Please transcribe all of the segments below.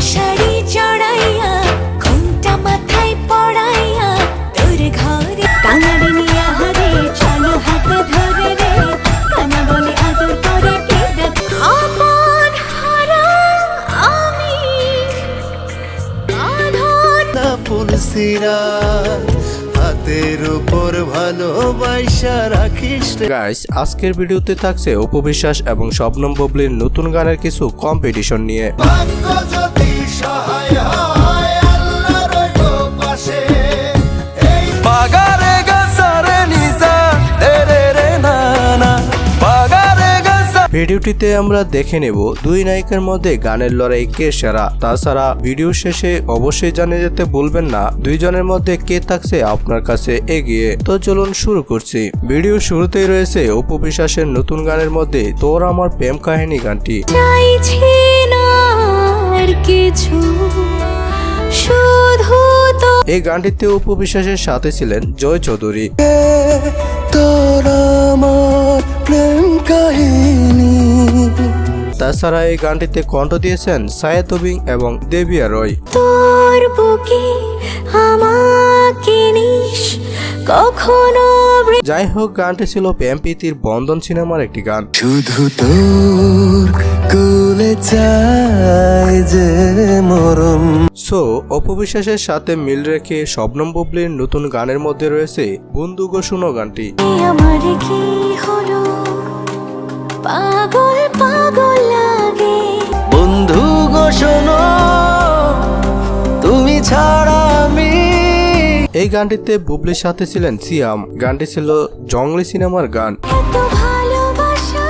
শাড়ি চড়াইয়া ঘুমটা মাথায় পড়াইয়া তোর ঘরে কানাড়ি নিয়া হারে চলো হাত ধরে রে কানা বলে আদর করে কেঁদে আপন হারা আমি পুলসিরা হাতের উপর ভালোবাসা রাখিস। গাইস, আজকের ভিডিওতে থাকছে অপু বিশ্বাস এবং শবনম বুবলির নতুন গানের কিছু কম্পিটিশন নিয়ে। ভাগ্য যদি সহায় হয় আল্লাহ রইব পাশে। এই বাগারে গাছারে নিসা রে রে না না বাগারে গাছা। ভিডিওটিতে আমরা দেখে নেব দুই নায়িকার মধ্যে গানের লড়াই কে সেরা। তাছাড়া ভিডিও শেষে অবশ্যই জানিয়ে যেতে ভুলবেন না দুইজনের মধ্যে কে থাকছে আপনার কাছে এগিয়ে। তো চলুন শুরু করছি। ভিডিও শুরুতেই রয়েছে অপু বিশ্বাসের নতুন গানের মধ্যে তোর আমার প্রেম কাহিনী গানটি। চাইছি না আর কিছু শুধু তো এই গানটিতে অপু বিশ্বাসের সাথে ছিলেন জয় চৌধুরী। তোর আমার প্রেম কাহিনী। তাছাড়া এই গানটিতে কণ্ঠ দিয়েছেন সায়েদ তবিং এবং দেবিয়া রয়। তোর বুকে আমাকে নিস কখনো যাই হোক, গানটি ছিল প্রেম প্রীতির বন্ধন সিনেমার একটি গান। শুধু তোর কুলে চাই যে মরণ। সো অপু বিশ্বাসের সাথে মিল রেখে শবনম বুবলির নতুন গানের মধ্যে রয়েছে বন্ধু গো শুনো গানটি। আমার কি হলো পাগল পাগল লাগে বন্ধু গো শোনো তুমি ছাড়া আমি। এই গানটিতে বুবলির সাথে ছিলেন সিয়াম। গানটি ছিল জঙ্গলি সিনেমার গান। এত ভালোবাসা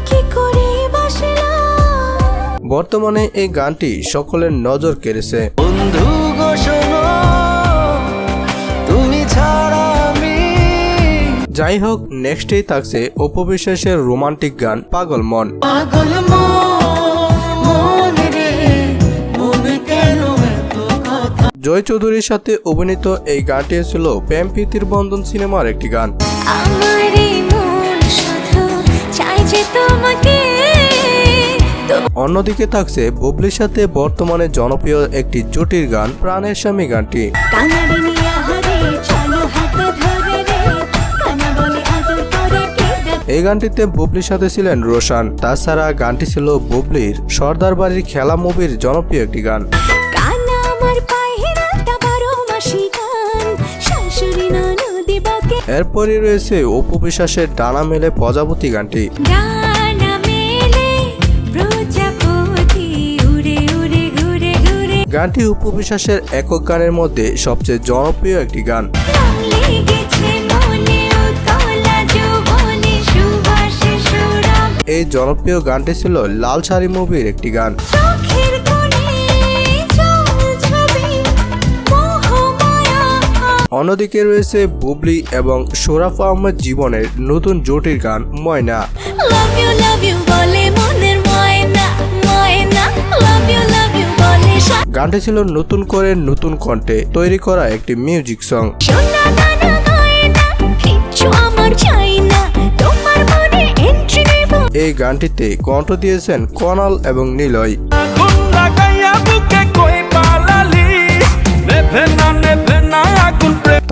কি করে বাসলাম বর্তমানে এই গানটি সকলের নজর কেড়েছে। বন্ধু গো শোনো তুমি ছাড়া আমি। যাই হোক, নেক্সটেই থাকছে অপু বিশ্বাসের রোমান্টিক গান পাগল মন। পাগল মন রে মন কেন এত কথা। জয় চৌধুরীর সাথে অভিনীত এই গানটি ছিল প্রেম প্রীতির বন্ধন সিনেমার একটি গান। আমার এই মন শুধু চাই যে তোমাকে অন্যদিকে থাকছে বুবলির সাথে বর্তমানে জনপ্রিয় একটি জুটির গান প্রাণের স্বামী গানটি। কানাড়ি নিয়া হারে চলো হাত ধরে রে কানা বলে আদর করে কেঁদে এই গানটিতে বুবলির সাথে ছিলেন রোশান। তাছাড়া গানটি ছিল বুবলির সর্দার বাড়ির খেলা মুভির জনপ্রিয় একটি গান। কানা আমার পায়ে রাখা 12 মাসি গান শাশুড়ি ননদি বাকে এরপরই রয়েছে অপু বিশ্বাসের ডানা মেলে প্রজাপতি গানটি। ডানা মেলে প্রজাপতি উড়ে উড়ে ঘুরে ঘুরে গানটি অপু বিশ্বাসের একক গানের মধ্যে সবচেয়ে জনপ্রিয় একটি গান। রং লেগেছে মনে উতলা যৌবনে সুবাসে সুরভ এই জনপ্রিয় গানটি ছিল লাল শাড়ি মুভির একটি গান। চোখের কোণে ঝলঝবে মোহমায়া অন্যদিকে রয়েছে বুবলি এবং শোরাফ আহমেদ জীবনের নতুন জুটির গান ময়না। লাভ ইউ বলে মনের ময়না ময়না লাভ ইউ বলে গানটি ছিল নতুন করে নতুন কণ্ঠে তৈরি করা একটি মিউজিক সং। সোনা দানা গয়না কিচ্ছু আমার চাই না তোমার মনে এন্ট্রি নেব এই গানটিতে কণ্ঠ দিয়েছেন কনাল এবং নিলয়।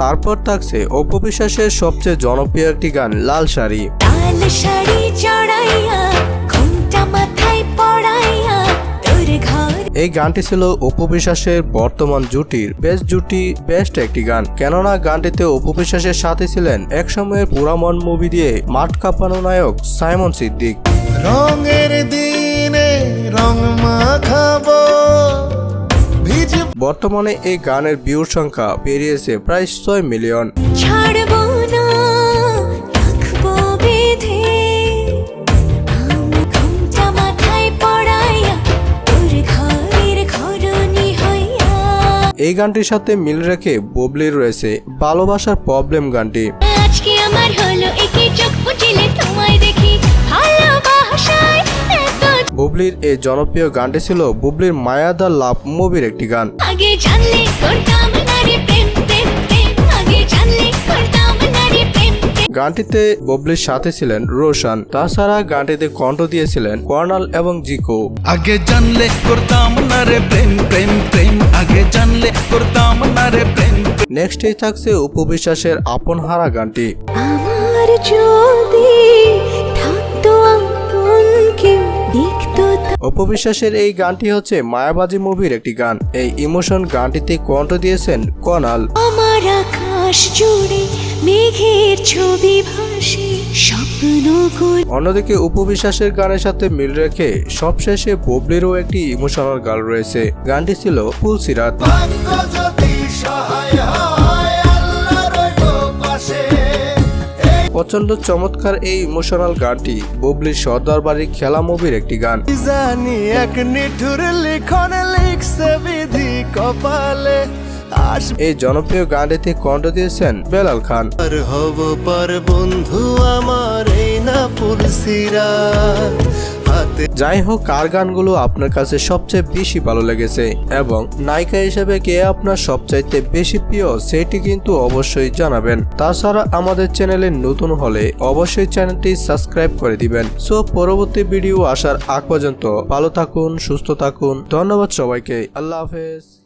তারপর থাকছে অপু বিশ্বাসের সবচেয়ে জনপ্রিয় একটি গান লাল শাড়ি। লাল শাড়ি চড়াইয়া ঘুমটা মাথায় পড়াইয়া তোর ঘর এই গানটি ছিল অপু বিশ্বাসের বর্তমান জুটির বেস্ট একটি গান। কেননা গানটিতে অপু বিশ্বাসের সাথে ছিলেন একসময়ের পুরামন মুভি দিয়ে মাঠ কাঁপানো নায়ক সাইমন সিদ্দিক। রঙের দিনে রং মাখাবো বর্তমানে এই গানের ভিউর সংখ্যা পেরিয়েছে প্রায় 6 মিলিয়ন। ছাড়বো না রাখবো বেঁধে আমি ঘুমটা মাথায় পড়াইয়া তোর ঘরের ঘরণী হইয়া এই গানটির সাথে মিল রেখে বুবলির রয়েছে ভালোবাসার প্রবলেম গানটি। আজকে আমার হলো একে চোখ বুঝিলে তোমায় দেখি ভালোবাসায় এত বুবলির এই জনপ্রিয় গানটি ছিল বুবলির মায়া দা লাভ মুভির একটি গান। আগে জানলে করতাম না রে প্রেম প্রেম প্রেম আগে জানলে করতাম না রে প্রেম প্রেম গানটিতে বুবলির সাথে ছিলেন রোশন। তাছাড়া গানটিতে কণ্ঠ দিয়েছিলেন কর্নাল এবং জিকো। আগে জানলে করতাম না রে প্রেম প্রেম প্রেম, আগে জানলে করতাম না রে প্রেম। নেক্সটেই থাকছে অপু বিশ্বাসের আপন হারা গানটি। আমার যদি থাকতো আপন কেউ দেখতো অপু বিশ্বাসের এই গানটি হচ্ছে মায়াবাজি মুভির একটি গান। এই ইমোশন গানটিতে কণ্ঠ দিয়েছেন কর্নাল। আমার আকাশ জুড়ে মেঘের ছবি ভাসে স্বপ্নগুলো। অন্যদিকে অপু বিশ্বাসের গানের সাথে মিল রেখে সবশেষে বুবলিরও একটি ইমোশনাল গান রয়েছে। গানটি ছিল ফুলসিরাত। প্রচন্ড চমৎকার এই ইমোশনাল গানটি বুবলির সর্দার বাড়ির খেলা মুভির একটি গান। জানি এক নিঠুর লিখন লিখছে বিধি কপালে, এই জনপ্রিয় গানটিতে কণ্ঠ দিয়েছেন বেলাল খান। আর হব পর বন্ধু আমার এই না ফুলসিরাত হাতে। যাই হোক, কার গানগুলো আপনার কাছে সবচেয়ে বেশি ভালো লেগেছে এবং নায়িকা হিসেবে কে আপনার সবচাইতে বেশি প্রিয় সেটি কিন্তু অবশ্যই জানাবেন। তাছাড়া আমাদের চ্যানেলে নতুন হলে অবশ্যই চ্যানেলটি সাবস্ক্রাইব করে দিবেন। সো পরবর্তী ভিডিও আসার আগ পর্যন্ত ভালো থাকুন, সুস্থ থাকুন। ধন্যবাদ সবাইকে। আল্লাহ হাফেজ।